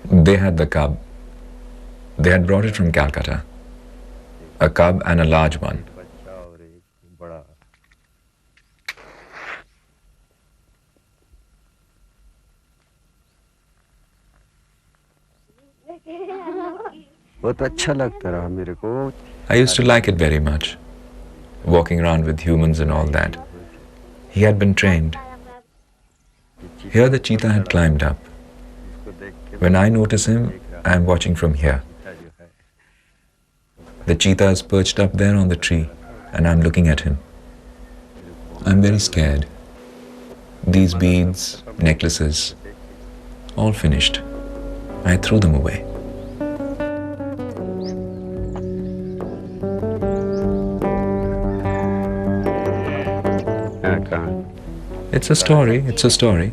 They had the cub. They had brought it from Calcutta. A cub and a large one. I used to like it very much, walking around with humans and all that. He had been trained. Here the cheetah had climbed up. When I notice him, I am watching from here. The cheetah is perched up there on the tree, and I'm looking at him. I'm very scared. These beads, necklaces, all finished. I threw them away. It's a story, it's a story.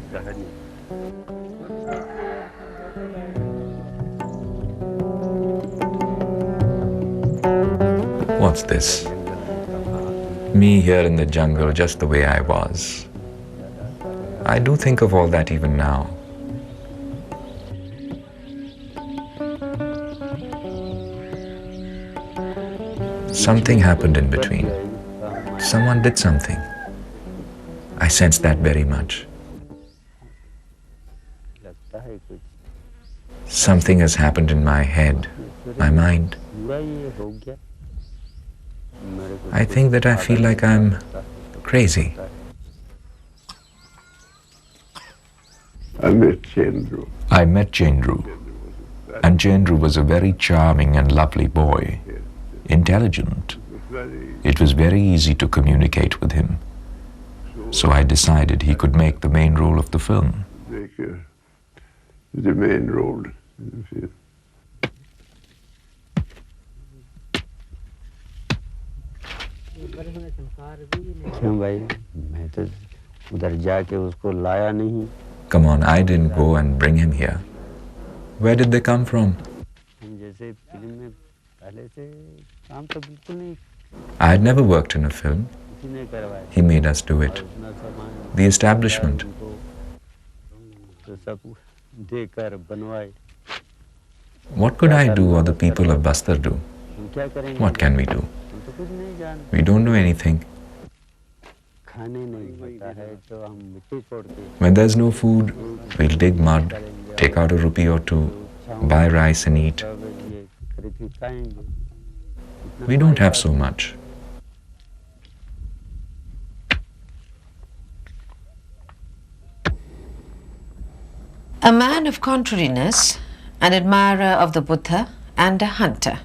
What's this? Me here in the jungle, just the way I was. I do think of all that even now. Something happened in between. Someone did something. I sense that very much. Something has happened in my head, my mind. I think that I feel like I'm crazy. I met Chendru. And Chendru was a very charming and lovely boy, intelligent. It was very easy to communicate with him. So I decided he could make the main role of the film. The main role in the film. Come on, I didn't go and bring him here. Where did they come from? I had never worked in a film. He made us do it. The establishment. What could I do or the people of Bastar do? What can we do? We don't do anything. When there's no food, we'll dig mud, take out a rupee or two, buy rice and eat. We don't have so much. A man of contrariness, an admirer of the Buddha, and a hunter.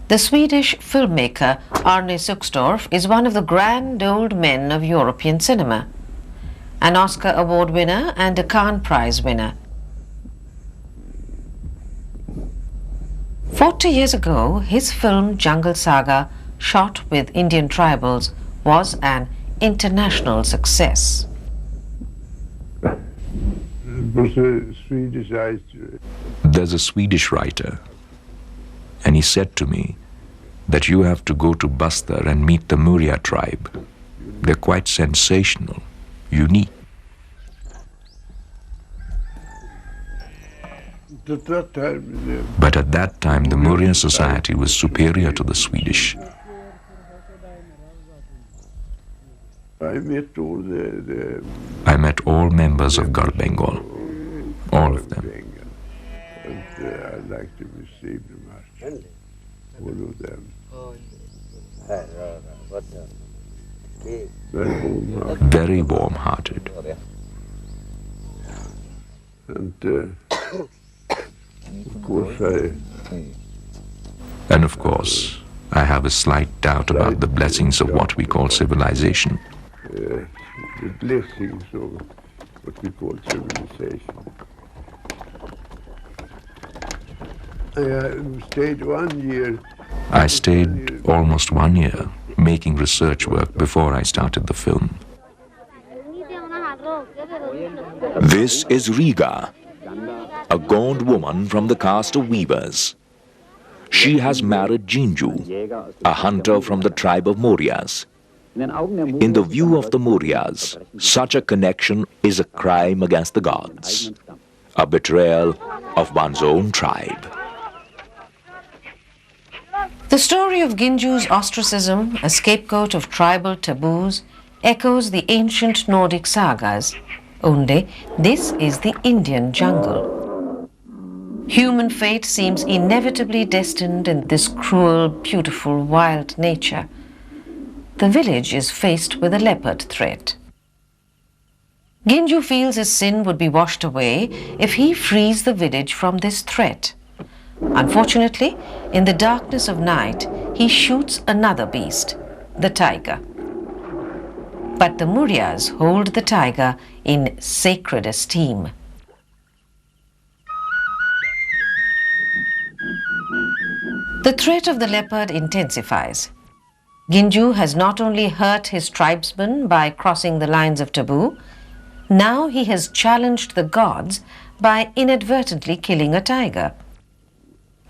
The Swedish filmmaker Arne Suxdorf is one of the grand old men of European cinema, an Oscar Award winner and a Cannes Prize winner. 40 years ago, his film Jungle Saga, shot with Indian tribals, was an international success. There's a Swedish writer, and he said to me that you have to go to Bastar and meet the Muria tribe. They're quite sensational, unique. But at that time, the Muria society was superior to the Swedish. I met all members of Gur Bengal, all of them. And I like to receive them, all of them. Very warm-hearted. And of course, I have a slight doubt about the blessings of what we call civilization. The blessings of what we call civilization. I stayed 1 year. I stayed almost 1 year making research work before I started the film. This is Riga, a gaunt woman from the caste of weavers. She has married Chendru, a hunter from the tribe of Murias. In the view of the Murias, such a connection is a crime against the gods. a betrayal of one's own tribe. The story of Ginju's ostracism, a scapegoat of tribal taboos, echoes the ancient Nordic sagas. Only this is the Indian jungle. Human fate seems inevitably destined in this cruel, beautiful, wild nature. The village is faced with a leopard threat. Ginju feels his sin would be washed away if he frees the village from this threat. Unfortunately, in the darkness of night, he shoots another beast, the tiger. But the Murias hold the tiger in sacred esteem. The threat of the leopard intensifies. Ginju has not only hurt his tribesmen by crossing the lines of taboo, now he has challenged the gods by inadvertently killing a tiger.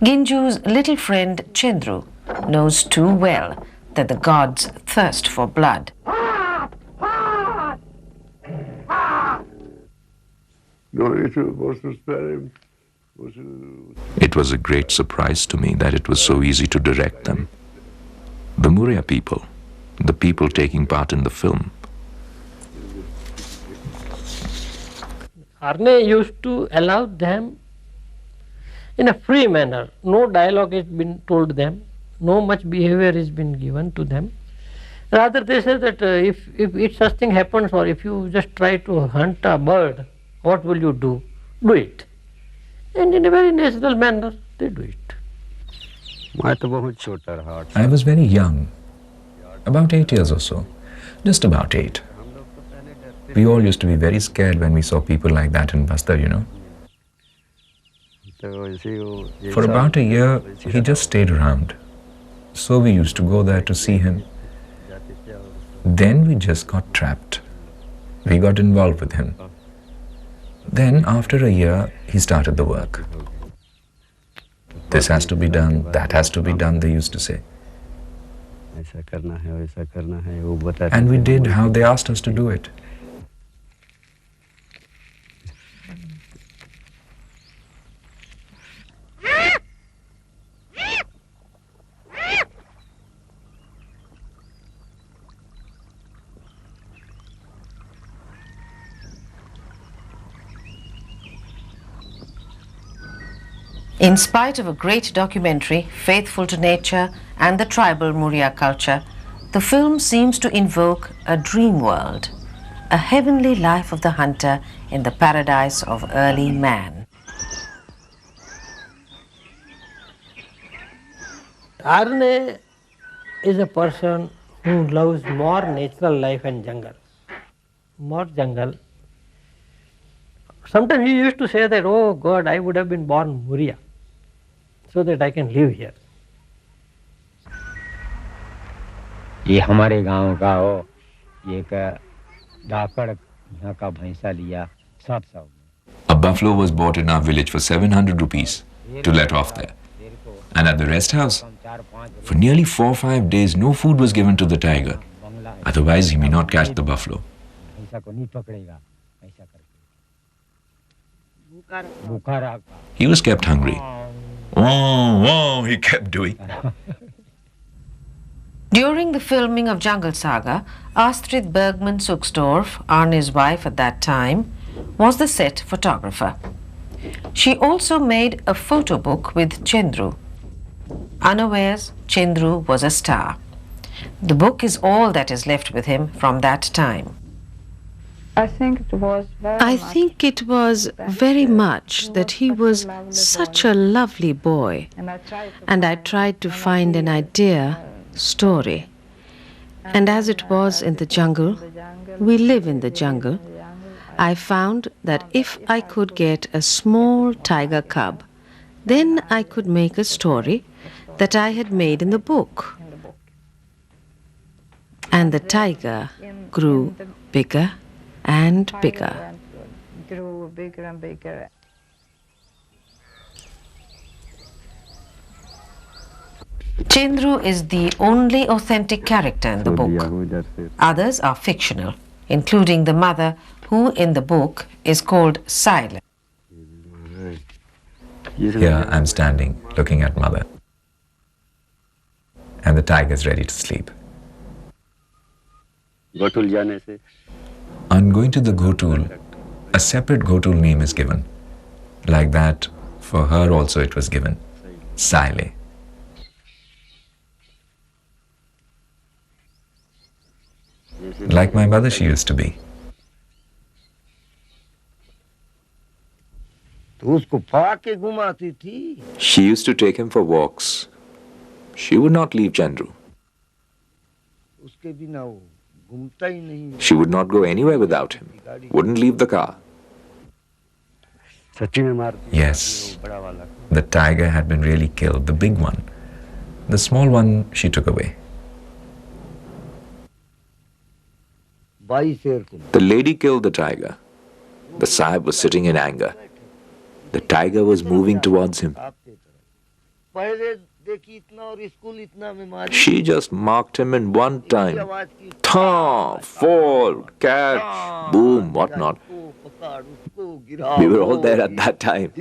Ginju's little friend Chendru knows too well that the gods thirst for blood. It was a great surprise to me that it was so easy to direct them. The Muria people, the people taking part in the film. Arne used to allow them in a free manner. No dialogue has been told them, no much behavior has been given to them. Rather they say that if such thing happens, or if you just try to hunt a bird, what will you do? Do it. And in a very natural manner, they do it. I was very young, about 8 years or so, just about 8. We all used to be very scared when we saw people like that in Bastar, you know. For about a year, he just stayed around. So we used to go there to see him. Then we just got trapped. We got involved with him. Then, after a year, he started the work. This has to be done, that has to be done, they used to say. And we did how they asked us to do it. In spite of a great documentary, faithful to nature and the tribal Muria culture, the film seems to invoke a dream world, a heavenly life of the hunter in the paradise of early man. Arne is a person who loves more natural life and jungle, more jungle. Sometimes he used to say that, oh God, I would have been born Muria, so that I can live here. ये हमारे गांव का हो, ये का डाकड़ यहाँ का भैंसा लिया 700. A buffalo was bought in our village for 700 rupees to let off there. And at the rest house, for nearly 4 or 5 days, no food was given to the tiger. Otherwise, he may not catch the buffalo. He was kept hungry. Whoa, whoa, he kept doing. During the filming of Jungle Saga, Astrid Bergman Suksdorf, Arne's wife at that time, was the set photographer. She also made a photo book with Chendru. Unawares, Chendru was a star. The book is all that is left with him from that time. I think it was very much that he was such a lovely boy, and I tried to find an idea, story. And as it was in the jungle, we live in the jungle, I found that if I could get a small tiger cub, then I could make a story that I had made in the book. And the tiger grew bigger and bigger. Chendru is the only authentic character in the book. Others are fictional, including the mother, who in the book is called Silent. Here I'm standing, looking at mother. And the tiger's ready to sleep. On going to the gotul, a separate gotul name is given. Like that, for her also it was given, Sile. Like my mother she used to be. She used to take him for walks. She would not leave Chendru. She would not go anywhere without him. Wouldn't leave the car. Yes, the tiger had been really killed, the big one. The small one she took away. The lady killed the tiger. The Sahib was sitting in anger. The tiger was moving towards him. She just marked him in one time. Tha, fall, catch, boom, whatnot. We were all there at that time.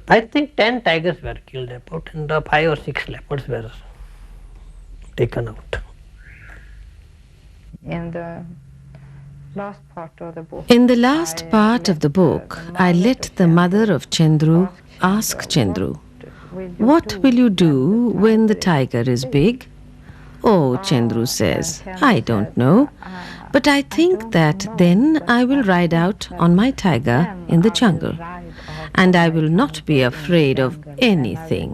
I think 10 tigers were killed about, and 5 or 6 leopards were taken out. In the last part of the book, I let the mother of Chendru ask Chendru, "What will you do when the tiger is big?" Oh, Chendru says, "I don't know, but I think that then I will ride out on my tiger in the jungle, and I will not be afraid of anything,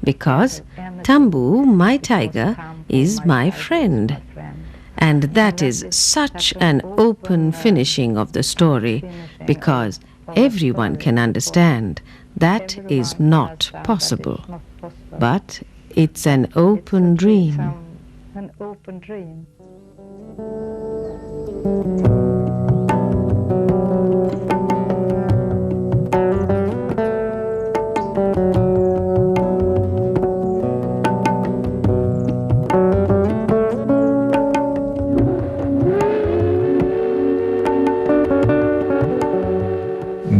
because Tambu, my tiger, is my friend." And that is such an open finishing of the story, because everyone can understand that is not possible. But it's an open dream.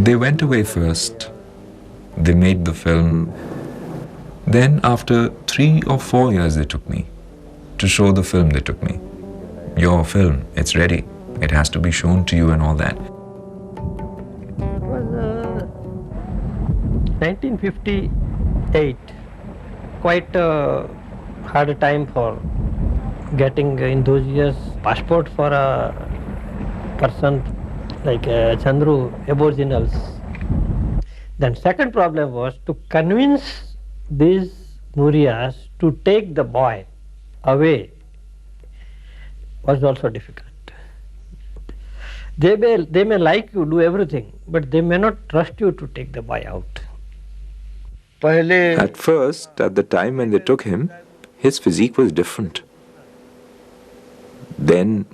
They went away first. They made the film. Then after 3 or 4 years they took me. To show the film they took me. Your film, it's ready. It has to be shown to you and all that. It was 1958. Quite a hard time for getting in those years passport for a person like Chendru aboriginals. Then second problem was to convince these murias to take the boy away was also difficult. They may like you, do everything, but they may not trust you to take the boy out. At first, at the time when they took him, his physique was different. Then,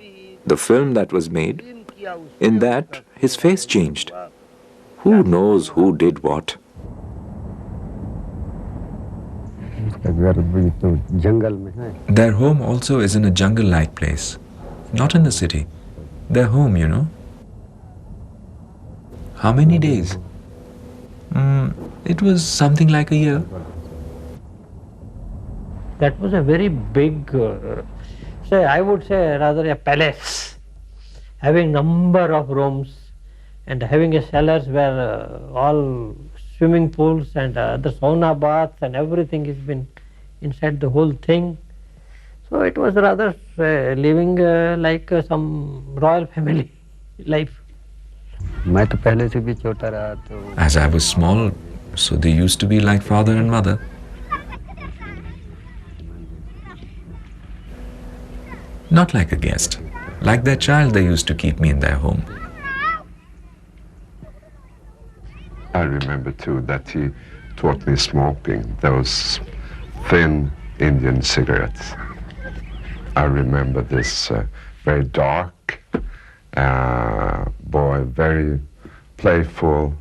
the film that was made, in that, his face changed. Who knows who did what? Their home also is in a jungle-like place, not in the city. Their home, you know. How many days? It was something like a year. That was a very big, I would say rather a palace, having number of rooms and having a cellars where all swimming pools and the sauna baths and everything has been inside the whole thing. So it was rather living like some royal family life. As I was small, so they used to be like father and mother. Not like a guest. Like their child, they used to keep me in their home. I remember too that he taught me smoking, those thin Indian cigarettes. I remember this very dark boy, very playful,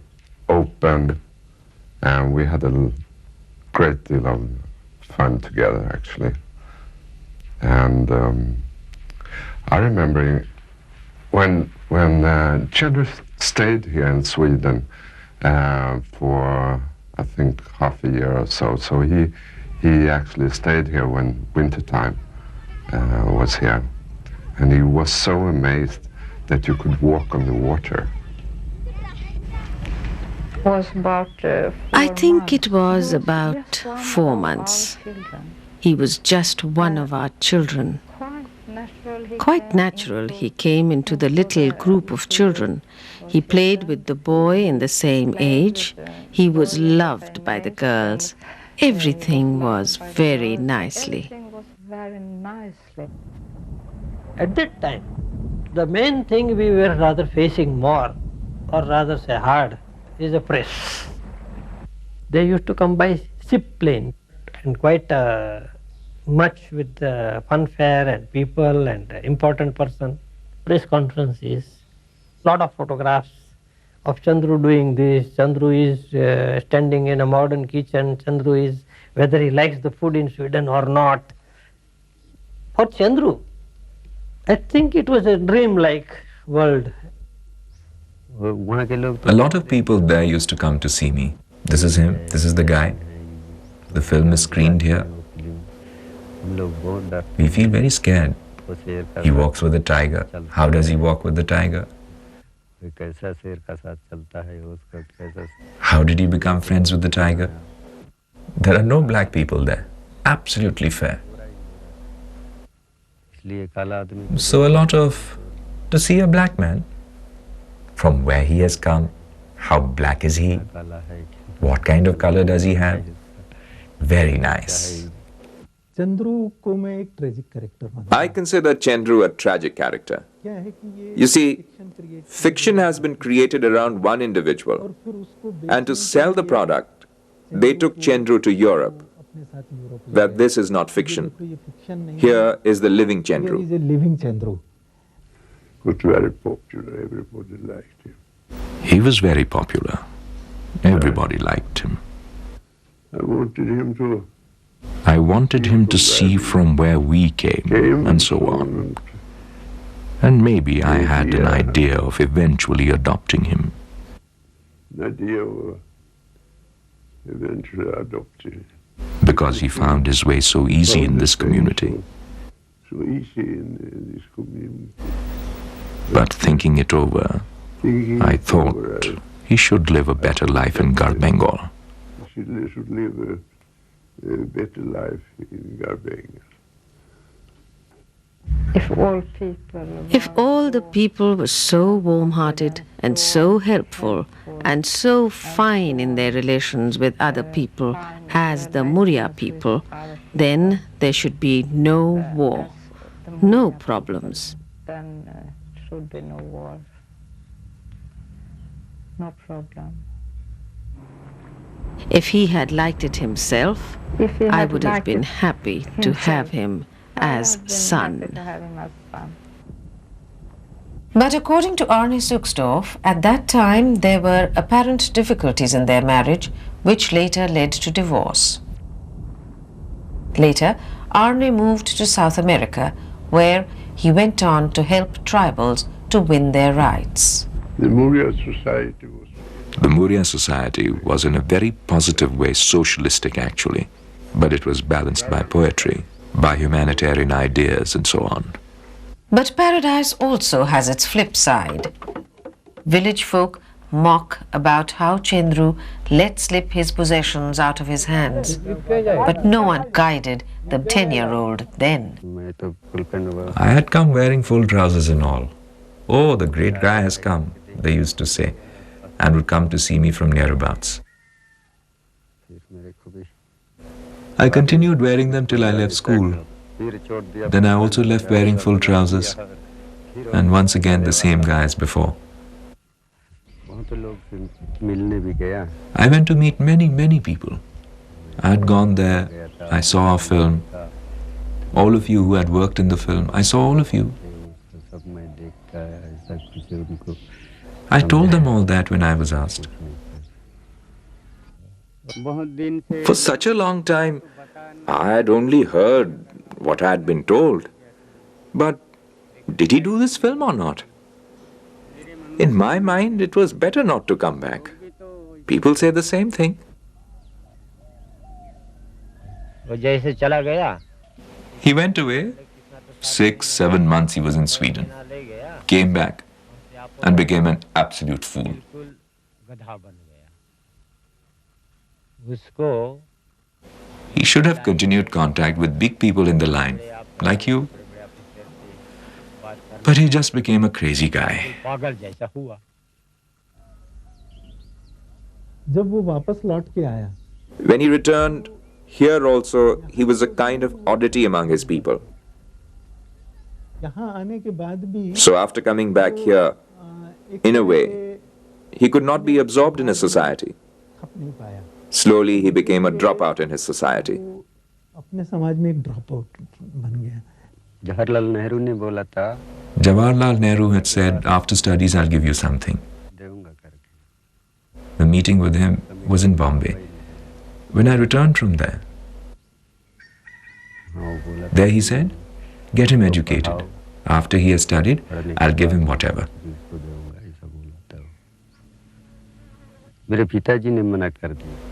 open, and we had a great deal of fun together actually. And I remember when Chendru stayed here in Sweden for, I think, half a year or so. So he actually stayed here when wintertime was here. And he was so amazed that you could walk on the water. I think it was about 4 months. He was just one of our children. Quite natural, he came into the little group of children. He played with the boy in the same age. He was loved by the girls. Everything was very nicely. At that time, the main thing we were rather facing more, or rather say hard, is the press. They used to come by ship plane, and quite much with funfair and people and important person. Press conferences, lot of photographs of Chendru doing this. Chendru is standing in a modern kitchen. Chendru is whether he likes the food in Sweden or not. For Chendru, I think it was a dream-like world. A lot of people there used to come to see me. This is him, this is the guy. The film is screened here. We feel very scared. He walks with a tiger. How does he walk with the tiger? How did he become friends with the tiger? There are no black people there. Absolutely fair. So a lot of, to see a black man, from where he has come, how black is he, what kind of color does he have, very nice. I consider Chendru a tragic character. You see, fiction has been created around one individual, and to sell the product, they took Chendru to Europe, where this is not fiction. Here is the living Chendru. He was very popular, everybody liked him. He was very popular. Everybody liked him. I I wanted him to see from where we came, and so on. And maybe I had an idea of eventually adopting him. An idea of eventually adopting. Because he found his way so easy in this community. So easy in this community. But thinking it over, I thought he should live a better life in Garbengal. He should live a better life in Garbengal. If all the people were so warm-hearted and so helpful and so fine in their relations with other people as the Muria people, then there should be no war, no problems. Then should be no war, no problem. If he had liked it himself, I would have been happy to have him as son. But according to Arne Suksdorf, at that time there were apparent difficulties in their marriage, which later led to divorce. Later, Arne moved to South America, where he went on to help tribals to win their rights. The Muria Society was in a very positive way socialistic actually, but it was balanced by poetry, by humanitarian ideas and so on. But paradise also has its flip side. Village folk mock about how Chendru let slip his possessions out of his hands. But no one guided the 10-year-old then. I had come wearing full trousers and all. Oh, the great guy has come, they used to say, and would come to see me from nearabouts. I continued wearing them till I left school. Then I also left wearing full trousers, and once again the same guy as before. I went to meet many people. I had gone there, I saw a film. All of you who had worked in the film, I saw all of you. I told them all that when I was asked. For such a long time, I had only heard what I had been told. But did he do this film or not? In my mind, it was better not to come back. People say the same thing. He went away. 6-7 months he was in Sweden. Came back and became an absolute fool. He should have continued contact with big people in the line, like you. But he just became a crazy guy. When he returned, here also he was a kind of oddity among his people. So after coming back here, in a way, he could not be absorbed in his society. Slowly he became a dropout in his society. Jawaharlal Nehru had said, after studies I'll give you something. The meeting with him was in Bombay. When I returned from there, he said, get him educated. After he has studied, I'll give him whatever.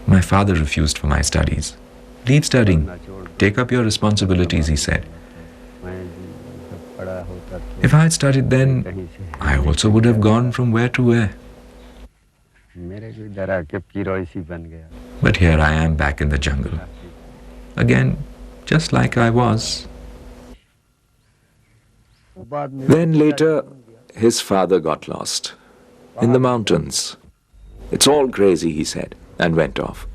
My father refused for my studies. Leave studying. Take up your responsibilities, he said. If I had studied then, I also would have gone from where to where. But here I am back in the jungle. Again, just like I was. Then later, his father got lost in the mountains. It's all crazy, he said, and went off.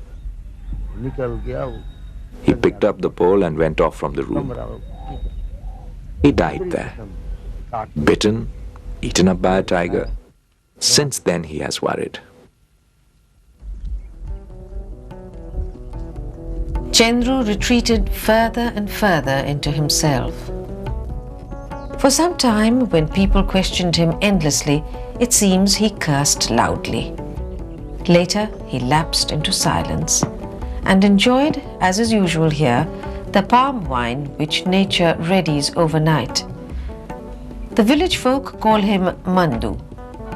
He picked up the pole and went off from the room. He died there, bitten, eaten up by a tiger. Since then, he has worried. Chendru retreated further and further into himself. For some time, when people questioned him endlessly, it seems he cursed loudly. Later, he lapsed into silence and enjoyed, as is usual here, the palm wine which nature readies overnight. The village folk call him Mandu,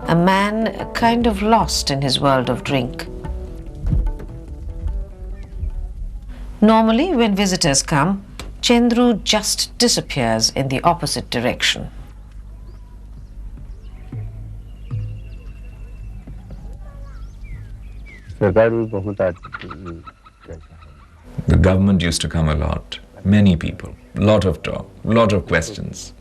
a man kind of lost in his world of drink. Normally, when visitors come, Chendru just disappears in the opposite direction. The government used to come a lot. Many people. Lot of talk. Lot of questions.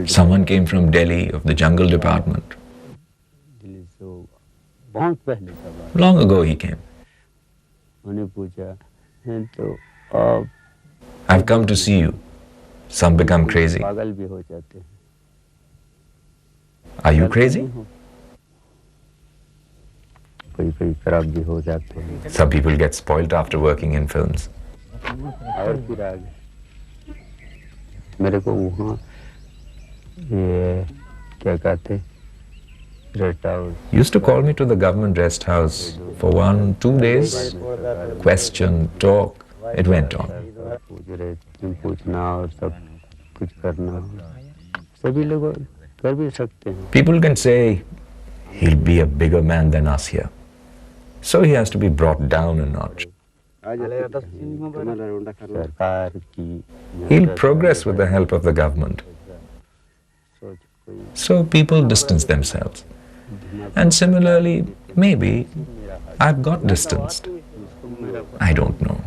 Someone came from Delhi of the jungle department. Long ago he came. I've come to see you. Some become crazy. Are you crazy? Some people get spoiled after working in films. Used to call me to the government rest house for 1-2 days. Question, talk, it went on. People can say he'll be a bigger man than us here. So he has to be brought down a notch. He'll progress with the help of the government. So people distance themselves. And similarly, maybe I've got distanced. I don't know.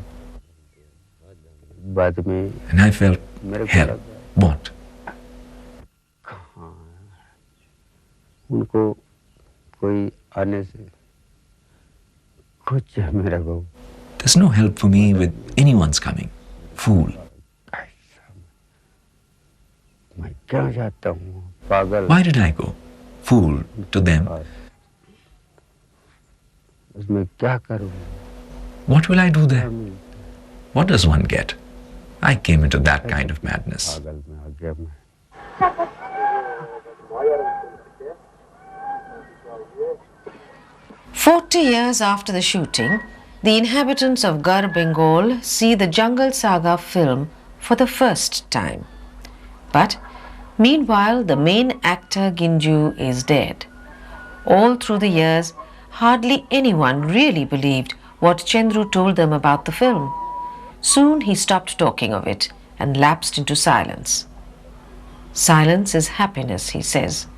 And I felt, hell, what? There's no help for me with anyone's coming. Fool. Why did I go? Fool to them. What will I do there? What does one get? I came into that kind of madness. 40 years after the shooting, The inhabitants of Gar Bengal see the Jungle Saga film for the first time. But meanwhile, the main actor Ginju is dead. All through the years, hardly anyone really believed what Chendru told them about the film. Soon he stopped talking of it and lapsed into silence. Silence is happiness, he says.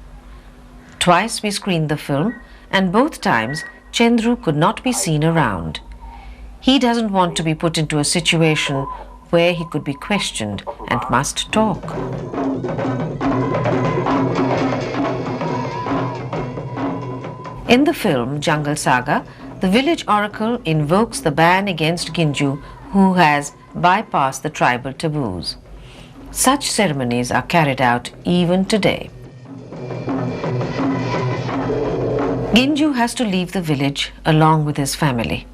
Twice we screened the film, and both times Chendru could not be seen around. He doesn't want to be put into a situation where he could be questioned and must talk. In the film Jungle Saga, the village oracle invokes the ban against Ginju, who has bypassed the tribal taboos. Such ceremonies are carried out even today. Ginju has to leave the village along with his family.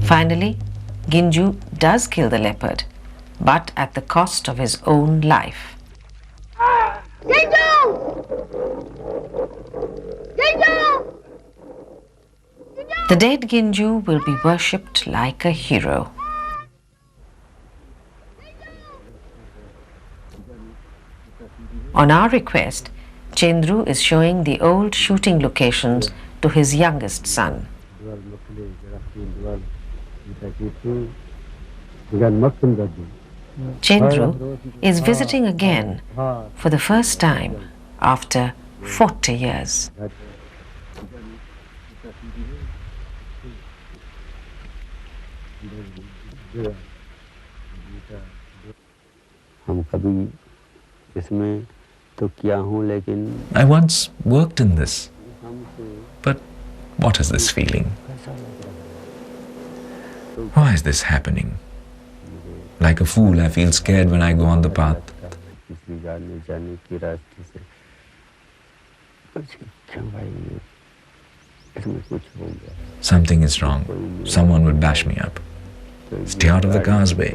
Finally, Ginju does kill the leopard, but at the cost of his own life. The dead Ginju will be worshipped like a hero. On our request, Chendru is showing the old shooting locations to his youngest son. Chendru is visiting again for the first time after 40 years. I once worked in this, but what is this feeling? Why is this happening? Like a fool, I feel scared when I go on the path. Something is wrong. Someone will bash me up. Stay out of the car's way.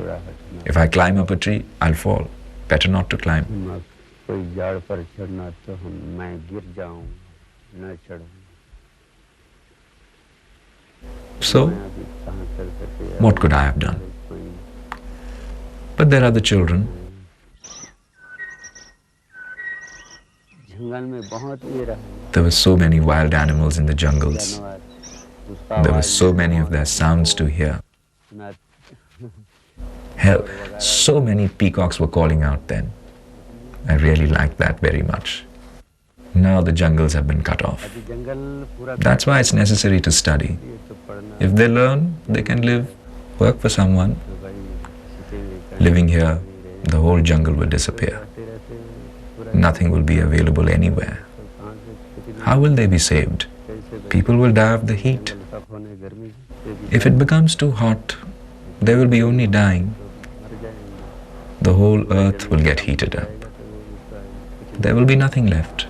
If I climb up a tree, I'll fall. Better not to climb. So, what could I have done? But there are the children. There were so many wild animals in the jungles. There were so many of their sounds to hear. Hell, so many peacocks were calling out then. I really liked that very much. Now the jungles have been cut off. That's why it's necessary to study. If they learn, they can live, work for someone. Living here, the whole jungle will disappear. Nothing will be available anywhere. How will they be saved? People will die of the heat. If it becomes too hot, they will be only dying. The whole earth will get heated up. There will be nothing left.